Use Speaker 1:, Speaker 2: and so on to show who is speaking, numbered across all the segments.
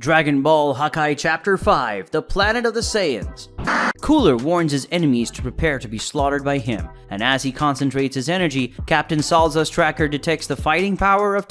Speaker 1: Dragon Ball Hakai Chapter 5, The Planet of the Saiyans. Cooler warns his enemies to prepare to be slaughtered by him, and as he concentrates his energy, Captain Salza's tracker detects the fighting power of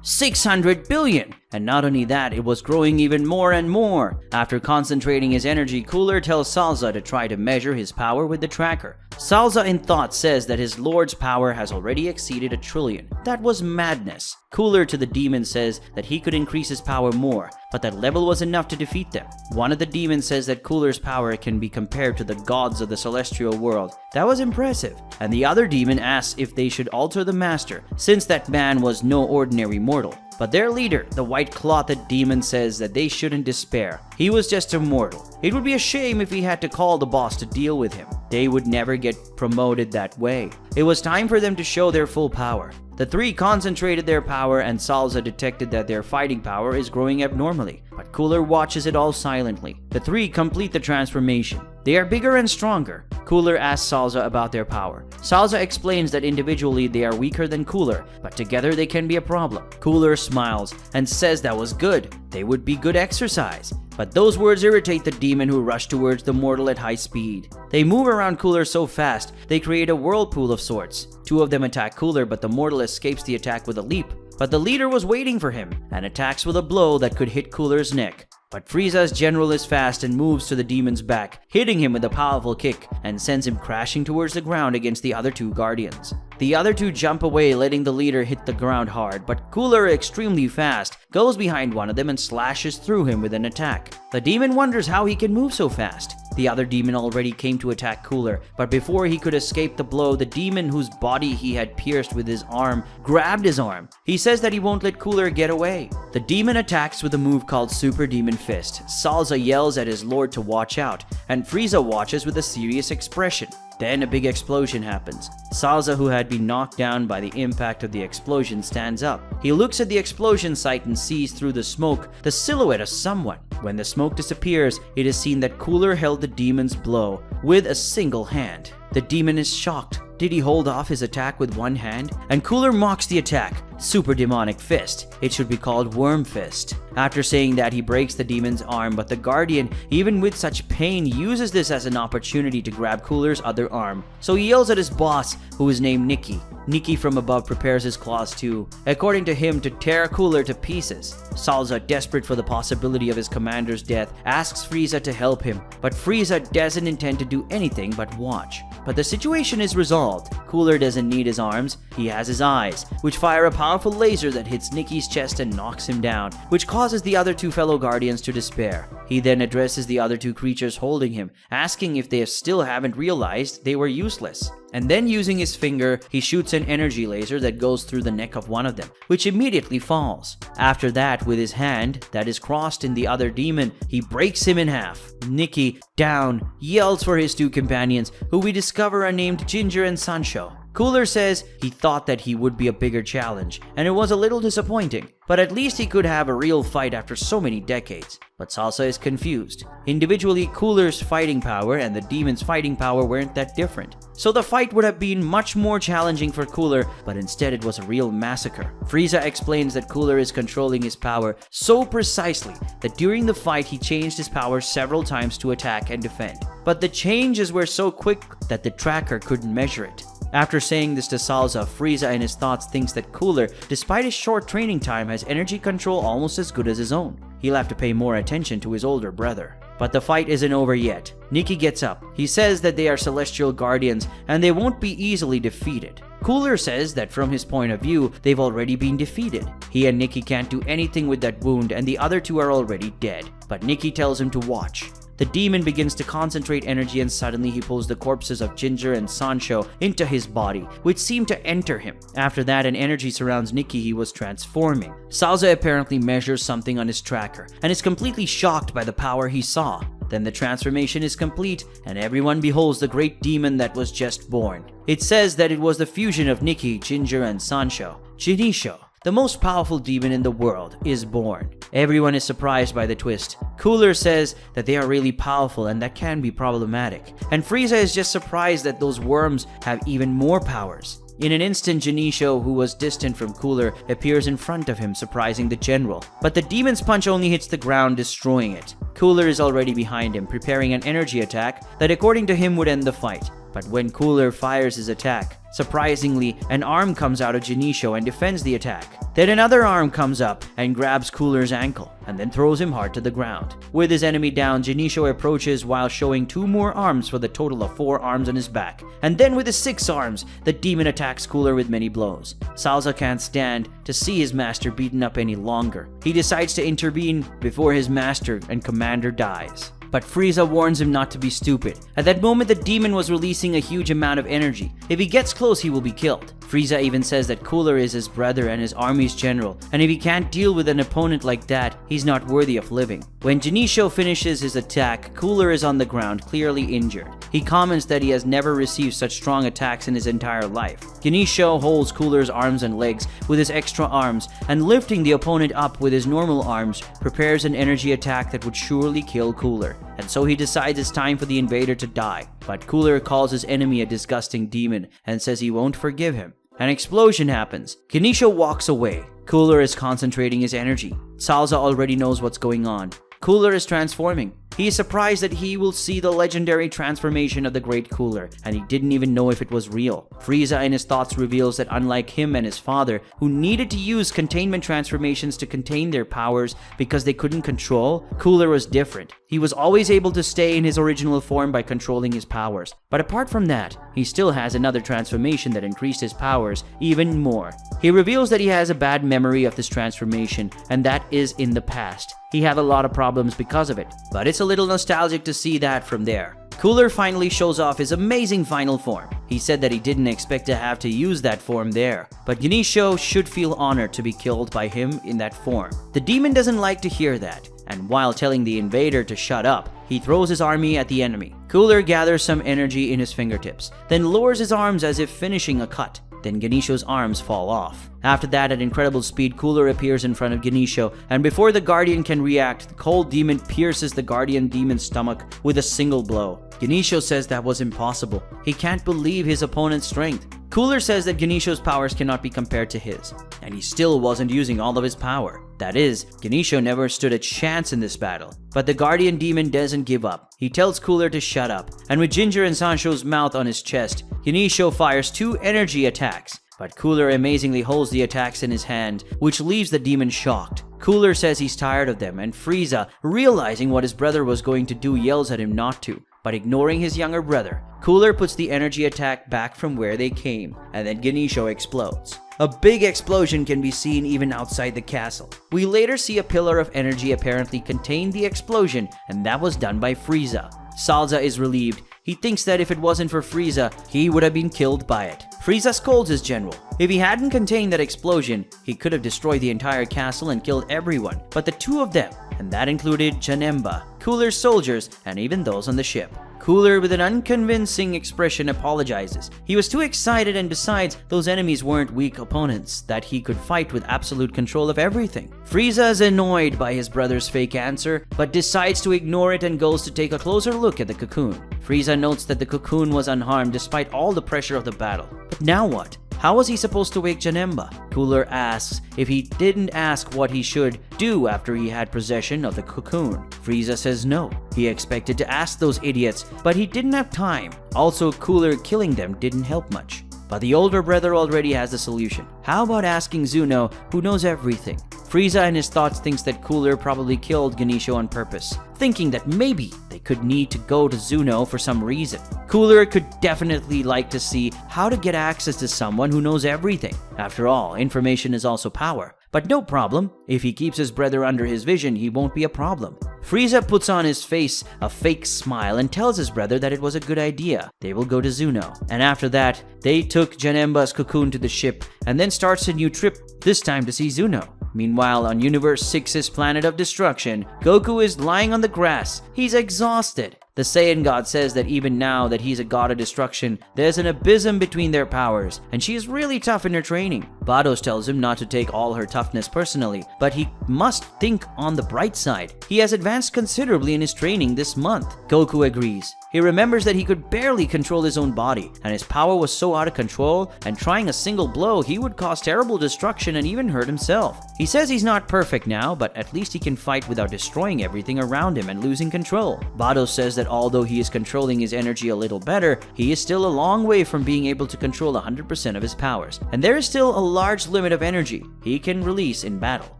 Speaker 1: 600 billion! And not only that, it was growing even more and more. After concentrating his energy, Cooler tells Salza to try to measure his power with the tracker. Salza in thought says that his lord's power has already exceeded 1 trillion. That was madness. Cooler to the demon says that he could increase his power more, but that level was enough to defeat them. One of the demons says that Cooler's power can be compared to the gods of the celestial world. That was impressive. And the other demon asks if they should alter the master, since that man was no ordinary mortal. But their leader, the white-clothed demon, says that they shouldn't despair. He was just a mortal. It would be a shame if he had to call the boss to deal with him. They would never get promoted that way. It was time for them to show their full power. The three concentrated their power, and Salza detected that their fighting power is growing abnormally, but Cooler watches it all silently. The three complete the transformation. They are bigger and stronger. Cooler asks Salza about their power. Salza explains that individually they are weaker than Cooler, but together they can be a problem. Cooler smiles and says that was good. They would be good exercise. But those words irritate the demon, who rush towards the mortal at high speed. They move around Cooler so fast, they create a whirlpool of sorts. Two of them attack Cooler, but the mortal escapes the attack with a leap. But the leader was waiting for him, and attacks with a blow that could hit Cooler's neck. But Frieza's general is fast and moves to the demon's back, hitting him with a powerful kick, and sends him crashing towards the ground against the other two guardians. The other two jump away, letting the leader hit the ground hard, but Cooler, extremely fast, goes behind one of them and slashes through him with an attack. The demon wonders how he can move so fast. The other demon already came to attack Cooler, but before he could escape the blow, the demon whose body he had pierced with his arm grabbed his arm. He says that he won't let Cooler get away. The demon attacks with a move called Super Demon Fist. Salza yells at his lord to watch out, and Frieza watches with a serious expression. Then a big explosion happens. Salza, who had been knocked down by the impact of the explosion, stands up. He looks at the explosion site and sees through the smoke the silhouette of someone. When the smoke disappears, it is seen that Cooler held the demon's blow with a single hand. The demon is shocked. Did he hold off his attack with one hand? And Cooler mocks the attack. Super Demonic Fist. It should be called Worm Fist. After saying that, he breaks the demon's arm, but the Guardian, even with such pain, uses this as an opportunity to grab Cooler's other arm. So he yells at his boss, who is named Nikki. Nikki from above prepares his claws too, according to him, to tear Cooler to pieces. Salza, desperate for the possibility of his commander's death, asks Frieza to help him, but Frieza doesn't intend to do anything but watch. But the situation is resolved. Cooler doesn't need his arms, he has his eyes, which fire a powerful laser that hits Nikki's chest and knocks him down, which causes the other two fellow guardians to despair. He then addresses the other two creatures holding him, asking if they still haven't realized they were useless. And then, using his finger, he shoots an energy laser that goes through the neck of one of them, which immediately falls. After that, with his hand that is crossed in the other demon, he breaks him in half. Nikki, down, yells for his two companions, who we discover are named Ginger and Sancho. Cooler says he thought that he would be a bigger challenge, and it was a little disappointing, but at least he could have a real fight after so many decades. But Salza is confused. Individually, Cooler's fighting power and the demon's fighting power weren't that different. So the fight would have been much more challenging for Cooler, but instead it was a real massacre. Frieza explains that Cooler is controlling his power so precisely that during the fight he changed his power several times to attack and defend. But the changes were so quick that the tracker couldn't measure it. After saying this to Salza, Frieza in his thoughts thinks that Cooler, despite his short training time, has energy control almost as good as his own. He'll have to pay more attention to his older brother. But the fight isn't over yet. Nikki gets up. He says that they are celestial guardians and they won't be easily defeated. Cooler says that from his point of view, they've already been defeated. He and Nikki can't do anything with that wound and the other two are already dead. But Nikki tells him to watch. The demon begins to concentrate energy and suddenly he pulls the corpses of Ginger and Sancho into his body, which seemed to enter him. After that, an energy surrounds Nikki he was transforming. Salza apparently measures something on his tracker and is completely shocked by the power he saw. Then the transformation is complete and everyone beholds the great demon that was just born. It says that it was the fusion of Nikki, Ginger, and Sancho. Jinisho. the most powerful demon in the world, is born. Everyone is surprised by the twist. Cooler says that they are really powerful and that can be problematic. And Frieza is just surprised that those worms have even more powers. In an instant, Genisho, who was distant from Cooler, appears in front of him, surprising the general. But the demon's punch only hits the ground, destroying it. Cooler is already behind him, preparing an energy attack that according to him would end the fight. But when Cooler fires his attack, surprisingly, an arm comes out of Genisho and defends the attack. Then another arm comes up and grabs Cooler's ankle, and then throws him hard to the ground. With his enemy down, Genisho approaches while showing 2 more arms for the total of 4 arms on his back. And then with his 6 arms, the demon attacks Cooler with many blows. Salza can't stand to see his master beaten up any longer. He decides to intervene before his master and commander dies. But Frieza warns him not to be stupid. At that moment, the demon was releasing a huge amount of energy. If he gets close, he will be killed. Frieza even says that Cooler is his brother and his army's general, and if he can't deal with an opponent like that, he's not worthy of living. When Genisho finishes his attack, Cooler is on the ground, clearly injured. He comments that he has never received such strong attacks in his entire life. Genisho holds Cooler's arms and legs with his extra arms, and lifting the opponent up with his normal arms, prepares an energy attack that would surely kill Cooler. And so he decides it's time for the invader to die. But Cooler calls his enemy a disgusting demon and says he won't forgive him. An explosion happens. Genisho walks away. Cooler is concentrating his energy. Salza already knows what's going on. Cooler is transforming. He is surprised that he will see the legendary transformation of the Great Cooler, and he didn't even know if it was real. Frieza in his thoughts reveals that unlike him and his father, who needed to use containment transformations to contain their powers because they couldn't control, Cooler was different. He was always able to stay in his original form by controlling his powers. But apart from that, he still has another transformation that increased his powers even more. He reveals that he has a bad memory of this transformation, and that is in the past. He had a lot of problems because of it, but it's a little nostalgic to see that from there. Cooler finally shows off his amazing final form. He said that he didn't expect to have to use that form there, but Genisho should feel honored to be killed by him in that form. The demon doesn't like to hear that, and while telling the invader to shut up, he throws his army at the enemy. Cooler gathers some energy in his fingertips, then lowers his arms as if finishing a cut. Then Genisho's arms fall off. After that, at incredible speed, Cooler appears in front of Genisho, and before the Guardian can react, the cold demon pierces the Guardian demon's stomach with a single blow. Genisho says that was impossible. He can't believe his opponent's strength. Cooler says that Genisho's powers cannot be compared to his, and he still wasn't using all of his power. That is, Genisho never stood a chance in this battle. But the Guardian demon doesn't give up. He tells Cooler to shut up, and with Ginger and Sancho's mouth on his chest, Genisho fires 2 energy attacks. But Cooler amazingly holds the attacks in his hand, which leaves the demon shocked. Cooler says he's tired of them, and Frieza, realizing what his brother was going to do, yells at him not to. But ignoring his younger brother, Cooler puts the energy attack back from where they came, and then Genisho explodes. A big explosion can be seen even outside the castle. We later see a pillar of energy apparently contain the explosion, and that was done by Frieza. Salza is relieved. He thinks that if it wasn't for Frieza, he would have been killed by it. Frieza scolds his general. If he hadn't contained that explosion, he could have destroyed the entire castle and killed everyone. But the 2 of them, and that included Janemba, Cooler's soldiers, and even those on the ship. Cooler, with an unconvincing expression, apologizes. He was too excited, and besides, those enemies weren't weak opponents that he could fight with absolute control of everything. Frieza is annoyed by his brother's fake answer, but decides to ignore it and goes to take a closer look at the cocoon. Frieza notes that the cocoon was unharmed despite all the pressure of the battle. But now what? How was he supposed to wake Janemba? Cooler asks if he didn't ask what he should do after he had possession of the cocoon. Frieza says no. He expected to ask those idiots, but he didn't have time. Also, Cooler killing them didn't help much. But the older brother already has the solution. How about asking Zuno, who knows everything? Frieza in his thoughts thinks that Cooler probably killed Genisho on purpose, thinking that maybe they could need to go to Zuno for some reason. Cooler could definitely like to see how to get access to someone who knows everything. After all, information is also power. But no problem, if he keeps his brother under his vision, he won't be a problem. Frieza puts on his face a fake smile and tells his brother that it was a good idea. They will go to Zuno. And after that, they took Janemba's cocoon to the ship and then starts a new trip, this time to see Zuno. Meanwhile, on Universe 6's planet of destruction, Goku is lying on the grass. He's exhausted. The Saiyan god says that even now that he's a god of destruction, there's an abysm between their powers, and she is really tough in her training. Vados tells him not to take all her toughness personally, but he must think on the bright side. He has advanced considerably in his training this month. Goku agrees. He remembers that he could barely control his own body, and his power was so out of control, and trying a single blow, he would cause terrible destruction and even hurt himself. He says he's not perfect now, but at least he can fight without destroying everything around him and losing control. Vados says that although he is controlling his energy a little better, he is still a long way from being able to control 100% of his powers, and there is still a large limit of energy he can release in battle.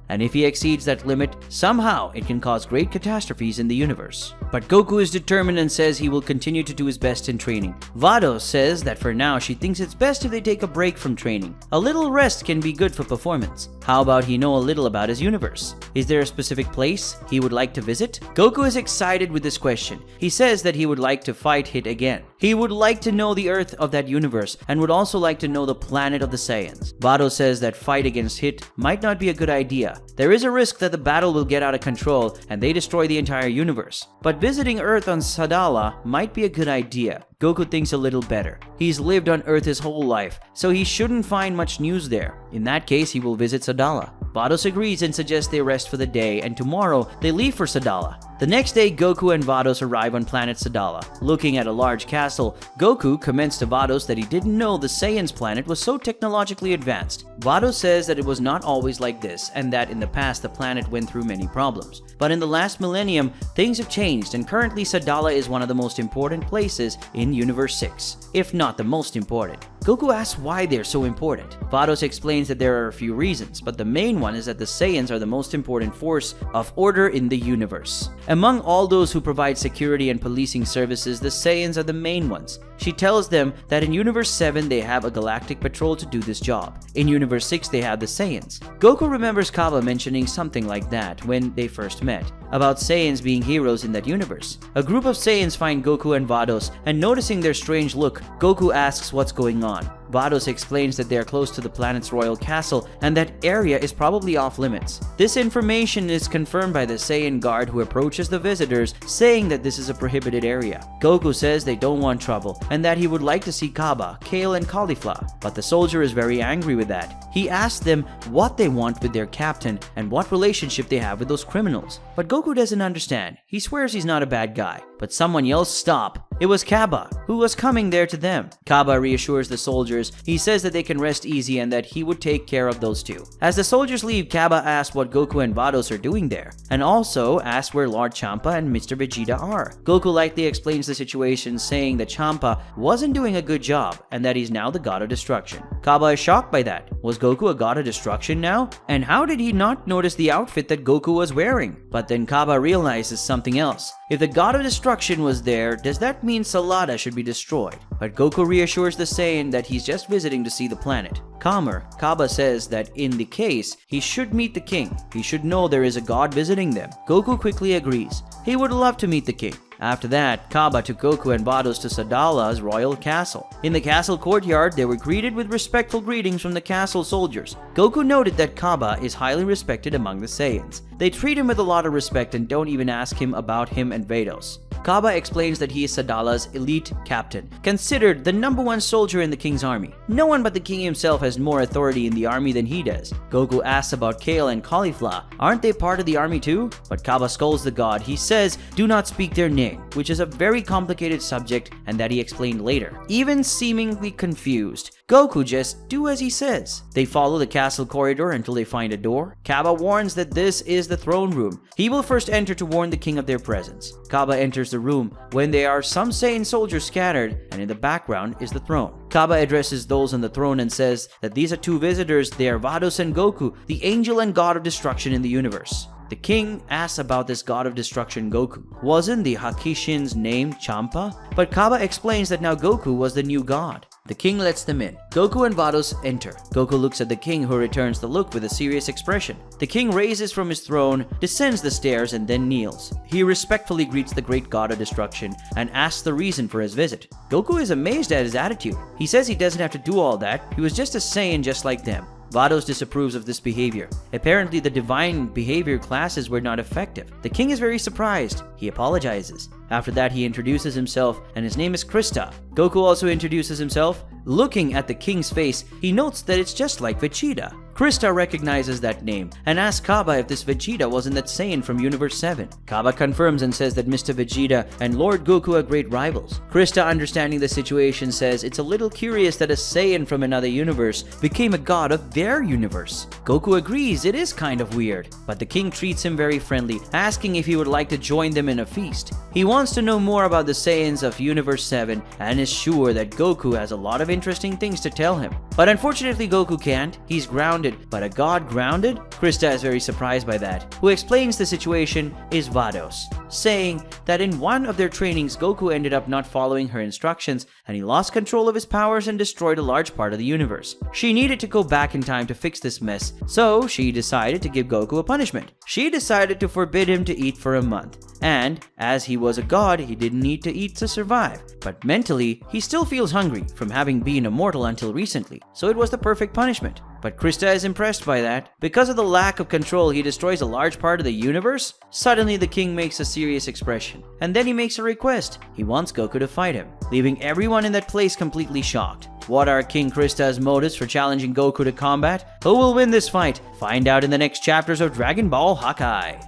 Speaker 1: And if he exceeds that limit, somehow it can cause great catastrophes in the universe. But Goku is determined and says he will continue to do his best in training. Vados says that for now she thinks it's best if they take a break from training. A little rest can be good for performance. How about he know a little about his universe? Is there a specific place he would like to visit? Goku is excited with this question. He says that he would like to fight Hit again. He would like to know the Earth of that universe and would also like to know the planet of the Saiyans. Vados says that fight against Hit might not be a good idea. There is a risk that the battle will get out of control and they destroy the entire universe. But visiting Earth on Sadala might be a good idea. Goku thinks a little better. He's lived on Earth his whole life, so he shouldn't find much news there. In that case, he will visit Sadala. Vados agrees and suggests they rest for the day, and tomorrow they leave for Sadala. The next day, Goku and Vados arrive on planet Sadala. Looking at a large castle, Goku comments to Vados that he didn't know the Saiyans planet was so technologically advanced. Vados says that it was not always like this, and that in the past the planet went through many problems. But in the last millennium, things have changed, and currently Sadala is one of the most important places in Universe 6, if not the most important. Goku asks why they're so important. Vados explains that there are a few reasons, but the main one is that the Saiyans are the most important force of order in the universe. Among all those who provide security and policing services, the Saiyans are the main ones. She tells them that in Universe 7 they have a galactic patrol to do this job. In Universe 6 they have the Saiyans. Goku remembers Kaba mentioning something like that when they first met, about Saiyans being heroes in that universe. A group of Saiyans find Goku and Vados, and noticing their strange look, Goku asks what's going on. Vados explains that they are close to the planet's royal castle and that area is probably off limits. This information is confirmed by the Saiyan guard who approaches the visitors, saying that this is a prohibited area. Goku says they don't want trouble and that he would like to see Kaba, Kale, and Caulifla, but the soldier is very angry with that. He asks them what they want with their captain and what relationship they have with those criminals. But Goku doesn't understand. He swears he's not a bad guy. But someone yells stop. It was Kaba, who was coming there to them. Kaba reassures the soldiers. He says that they can rest easy and that he would take care of those two. As the soldiers leave, Kaba asks what Goku and Vados are doing there, and also asks where Lord Champa and Mr. Vegeta are. Goku lightly explains the situation, saying that Champa wasn't doing a good job and that he's now the god of destruction. Kaba is shocked by that. Was Goku a god of destruction now? And how did he not notice the outfit that Goku was wearing? But then Kaba realizes something else. If the god of destruction was there, does that mean Salada should be destroyed? But Goku reassures the Saiyan that he's just visiting to see the planet. Calmer, Kaba says that in the case, he should meet the king. He should know there is a god visiting them. Goku quickly agrees. He would love to meet the king. After that, Kaba took Goku and Vados to Sadala's royal castle. In the castle courtyard, they were greeted with respectful greetings from the castle soldiers. Goku noted that Kaba is highly respected among the Saiyans. They treat him with a lot of respect and don't even ask him about him and Vados. Kaba explains that he is Sadala's elite captain, considered the #1 soldier in the king's army. No one but the king himself has more authority in the army than he does. Goku asks about Kale and Caulifla. Aren't they part of the army too? But Kaba scolds the god. He says, do not speak their name, which is a very complicated subject and that he explained later. Even seemingly confused, Goku just do as he says. They follow the castle corridor until they find a door. Kaba warns that this is the throne room. He will first enter to warn the king of their presence. Kaba enters the room when there are some Saiyan soldiers scattered, and in the background is the throne. Kaba addresses those on the throne and says that these are two visitors. They are Vados and Goku, the angel and god of destruction in the universe. The king asks about this god of destruction Goku. Wasn't the Hakishin's name Champa? But Kaba explains that now Goku was the new god. The king lets them in. Goku and Vados enter. Goku looks at the king, who returns the look with a serious expression. The king raises from his throne, descends the stairs, and then kneels. He respectfully greets the great god of destruction and asks the reason for his visit. Goku is amazed at his attitude. He says he doesn't have to do all that. He was just a Saiyan just like them. Vados disapproves of this behavior. Apparently, the divine behavior classes were not effective. The king is very surprised. He apologizes. After that, he introduces himself, and his name is Krista. Goku also introduces himself. Looking at the king's face, he notes that it's just like Vegeta. Krista recognizes that name and asks Kaba if this Vegeta wasn't that Saiyan from Universe 7. Kaba confirms and says that Mr. Vegeta and Lord Goku are great rivals. Krista, understanding the situation, says it's a little curious that a Saiyan from another universe became a god of their universe. Goku agrees it is kind of weird, but the king treats him very friendly, asking if he would like to join them in a feast. He wants to know more about the Saiyans of Universe 7 and is sure that Goku has a lot of interesting things to tell him. But unfortunately, Goku can't. He's grounded. But a god grounded? Krista is very surprised by that. Who explains the situation is Vados, saying that in one of their trainings, Goku ended up not following her instructions and he lost control of his powers and destroyed a large part of the universe. She needed to go back in time to fix this mess, so she decided to give Goku a punishment. She decided to forbid him to eat for a month. And as he was a god, he didn't need to eat to survive. But mentally, he still feels hungry from having been immortal until recently, so it was the perfect punishment. But Krista is impressed by that. Because of the lack of control, he destroys a large part of the universe? Suddenly, the king makes a serious expression. And then he makes a request. He wants Goku to fight him, leaving everyone in that place completely shocked. What are King Krista's motives for challenging Goku to combat? Who will win this fight? Find out in the next chapters of Dragon Ball Hakai.